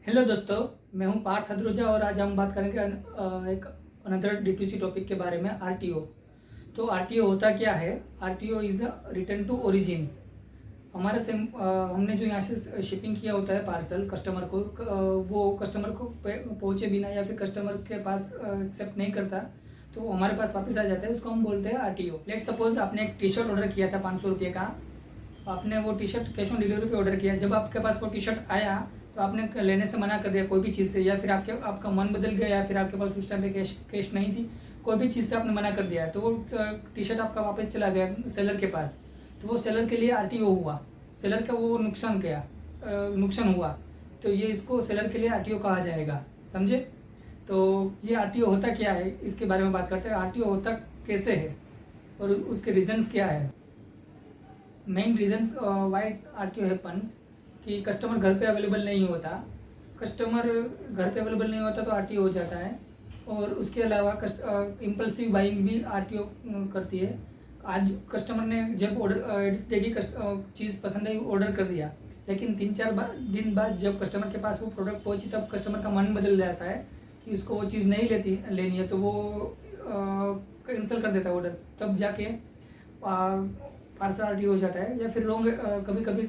Hello दोस्तों, मैं हूं पार्थ हद्रोजा और आज हम बात करेंगे एक अनदर D2C टॉपिक के बारे में, RTO। तो RTO होता क्या है? RTO is a return to origin. हमारे से हमने जो यहाँ से शिपिंग किया होता है पार्सल कस्टमर को, वो कस्टमर को पहुँचे बिना या फिर कस्टमर के पास एक्सेप्ट नहीं करता तो वो हमारे पास वापस आ जाता है, उसको हम बोलते हैं RTO। लेट सपोज आपने एक टी शर्ट ऑर्डर किया था 500 रुपये का, आपने वो T shirt cash on delivery पे ऑर्डर किया। जब आपके पास वो टी शर्ट आया तो आपने लेने से मना कर दिया कोई भी चीज़ से, या फिर आपका मन बदल गया, या फिर आपके पास उस टाइम पे कैश नहीं थी, कोई भी चीज़ से आपने मना कर दिया, तो वो टी शर्ट आपका वापस चला गया सेलर के पास। तो वो सेलर के लिए RTO हुआ, सेलर का वो नुकसान हुआ, तो ये इसको सेलर के लिए RTO कहा जाएगा। समझे? तो ये RTO होता क्या है इसके बारे में बात करते हैं। RTO होता कैसे है और उसके रीजंस क्या है। Main reasons Y RTO happens कि कस्टमर घर पे अवेलेबल नहीं होता। कस्टमर घर पे अवेलेबल नहीं होता तो RTO हो जाता है। और उसके अलावा इम्पल्सिव बाइंग भी RTO करती है। आज कस्टमर ने जब ऑर्डर देखी चीज़ पसंद आई, ऑर्डर कर दिया, लेकिन 3-4 दिन बाद जब कस्टमर के पास वो प्रोडक्ट पहुंची तब कस्टमर का मन बदल जाता है कि उसको वो चीज़ नहीं लेनी है, तो वो कैंसिल कर देता है ऑर्डर। तब जाके पार्सल RTO हो जाता है। या फिर कभी कभी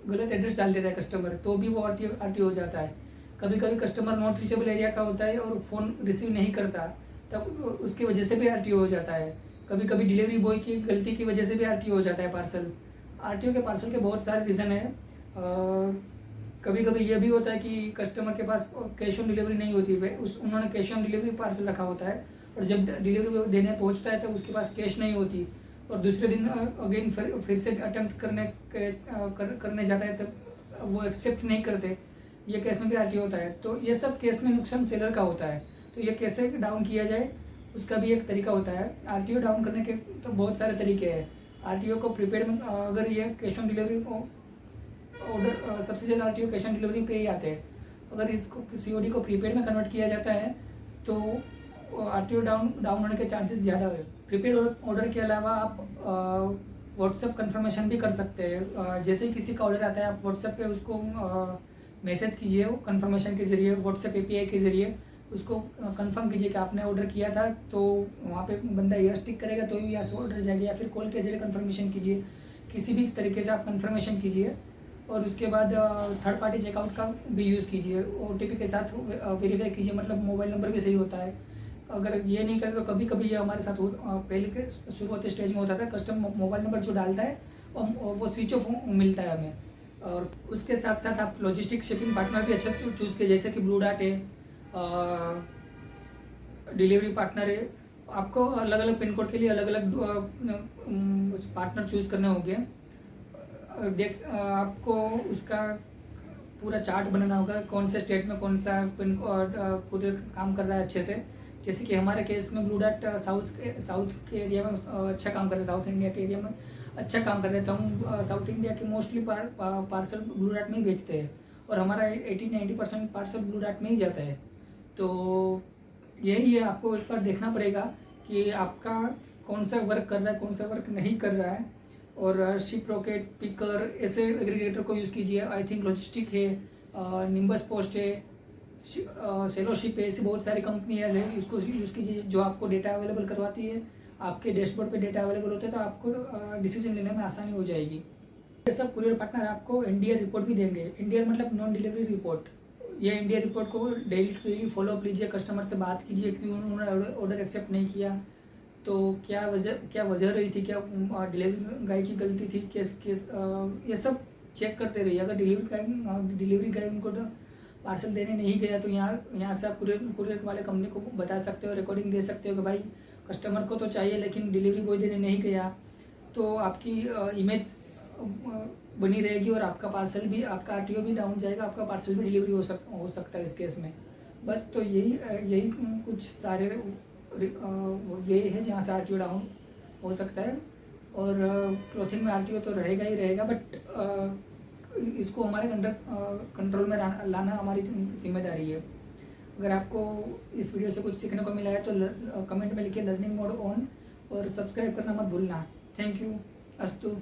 गलत एड्रेस डाल देता है कस्टमर, तो भी वो RTO हो जाता है। कभी कभी कस्टमर नॉट रीचेबल एरिया का होता है और फ़ोन रिसीव नहीं करता, तब उसकी वजह से भी RTO हो जाता है। कभी कभी डिलीवरी बॉय की गलती की वजह से भी RTO हो जाता है पार्सल। RTO के पार्सल के बहुत सारे रीज़न है। कभी कभी ये भी होता है कि कस्टमर के पास कैश ऑन डिलीवरी नहीं होती है, उन्होंने कैश ऑन डिलीवरी पार्सल रखा होता है, और जब डिलीवरी देने पहुंचता है तब उसके पास कैश नहीं होती, और दूसरे दिन अगेन फिर से अटेम्प्ट करने जाता है, तब वो एक्सेप्ट नहीं करते। ये केस में भी RTO होता है। तो ये सब केस में नुकसान सेलर का होता है। तो ये कैसे डाउन किया जाए उसका भी एक तरीका होता है। RTO डाउन करने के तो बहुत सारे तरीके हैं। RTO को प्रीपेड में, अगर ये कैश ऑन डिलीवरी ऑर्डर, सबसे ज़्यादा RTO कैश ऑन डिलीवरी पे ही आते हैं। अगर इसको COD को प्रीपेड में कन्वर्ट किया जाता है तो RTO डाउन होने के चांसेस ज़्यादा है। प्रीपेड ऑर्डर के अलावा आप व्हाट्सएप कंफर्मेशन भी कर सकते हैं। जैसे ही किसी का ऑर्डर आता है, आप व्हाट्सएप पे उसको मैसेज कीजिए, वो कंफर्मेशन के जरिए, व्हाट्सएप API के जरिए उसको कंफर्म कीजिए कि आपने ऑर्डर किया था। तो वहाँ पे बंदा यस टिक करेगा तो ही यहाँ से ऑर्डर जाएगा, या फिर कॉल के जरिए कंफर्मेशन कीजिए। किसी भी तरीके से आप कंफर्मेशन कीजिए, और उसके बाद थर्ड पार्टी चेकआउट का भी यूज़ कीजिए। OTP के साथ वेरीफाई कीजिए, मतलब मोबाइल नंबर भी सही होता है। अगर ये नहीं करे तो कभी कभी ये हमारे साथ पहले के शुरुआती स्टेज में होता था, कस्टमर मोबाइल नंबर जो डालता है वो स्विच ऑफ मिलता है हमें। और उसके साथ साथ आप लॉजिस्टिक शिपिंग पार्टनर भी अच्छा चूज़ किए, जैसे कि ब्लू डार्ट है, डिलीवरी पार्टनर है। आपको अलग अलग पिन कोड के लिए अलग अलग पार्टनर चूज़ करने होंगे। आपको उसका पूरा चार्ट बनाना होगा, कौन से स्टेट में कौन सा पिन कोड काम कर रहा है अच्छे से। जैसे कि हमारे केस में ब्लू डार्ट साउथ के एरिया में अच्छा काम कर रहा है, साउथ इंडिया के एरिया में अच्छा काम कर रहे हैं, तो हम साउथ इंडिया के मोस्टली पार्सल ब्लू डार्ट में ही बेचते हैं, और हमारा 80-90% पार्सल ब्लू डार्ट में ही जाता है। तो यही है, आपको एक बार देखना पड़ेगा कि आपका कौन सा वर्क कर रहा है, कौन सा वर्क नहीं कर रहा है। और शिप रॉकेट, पिकर, ऐसे एग्रीगेटर को यूज़ कीजिए। आई थिंक लॉजिस्टिक है, निम्बस पोस्ट है, सेलोशिप है, ऐसी बहुत सारी कंपनी है, इसको यूज़ कीजिए जो आपको डेटा अवेलेबल करवाती है। आपके डैशबोर्ड पे डेटा अवेलेबल होता है तो आपको डिसीजन लेने में आसानी हो जाएगी। ये सब कुरियर पार्टनर आपको इंडिया रिपोर्ट भी देंगे। इंडिया मतलब नॉन डिलीवरी रिपोर्ट। ये इंडिया रिपोर्ट को डेली फॉलोअप लीजिए, कस्टमर से बात कीजिए क्यों उन्होंने ऑर्डर एक्सेप्ट नहीं किया, तो क्या वजह रही थी, क्या डिलीवरी गाय की गलती थी, ये सब चेक करते रहिए। अगर डिलीवरी गाय उनको पार्सल देने नहीं गया तो यहाँ से आप कुरियर वाले कंपनी को बता सकते हो, रिकॉर्डिंग दे सकते हो कि भाई कस्टमर को तो चाहिए लेकिन डिलीवरी बॉय देने नहीं गया। तो आपकी इमेज बनी रहेगी, और आपका पार्सल भी, आपका RTO भी डाउन जाएगा, आपका पार्सल भी डिलीवरी हो सकता है इस केस में। बस तो यही कुछ सारे वे है जहाँ से RTO डाउन हो सकता है। और क्लॉथिंग में RTO तो रहेगा ही रहेगा, बट इसको हमारे कंट्रोल में लाना हमारी जिम्मेदारी है। अगर आपको इस वीडियो से कुछ सीखने को मिला है तो कमेंट में लिखिए लर्निंग मोड ऑन, और सब्सक्राइब करना मत भूलना। Thank you. अस्तु।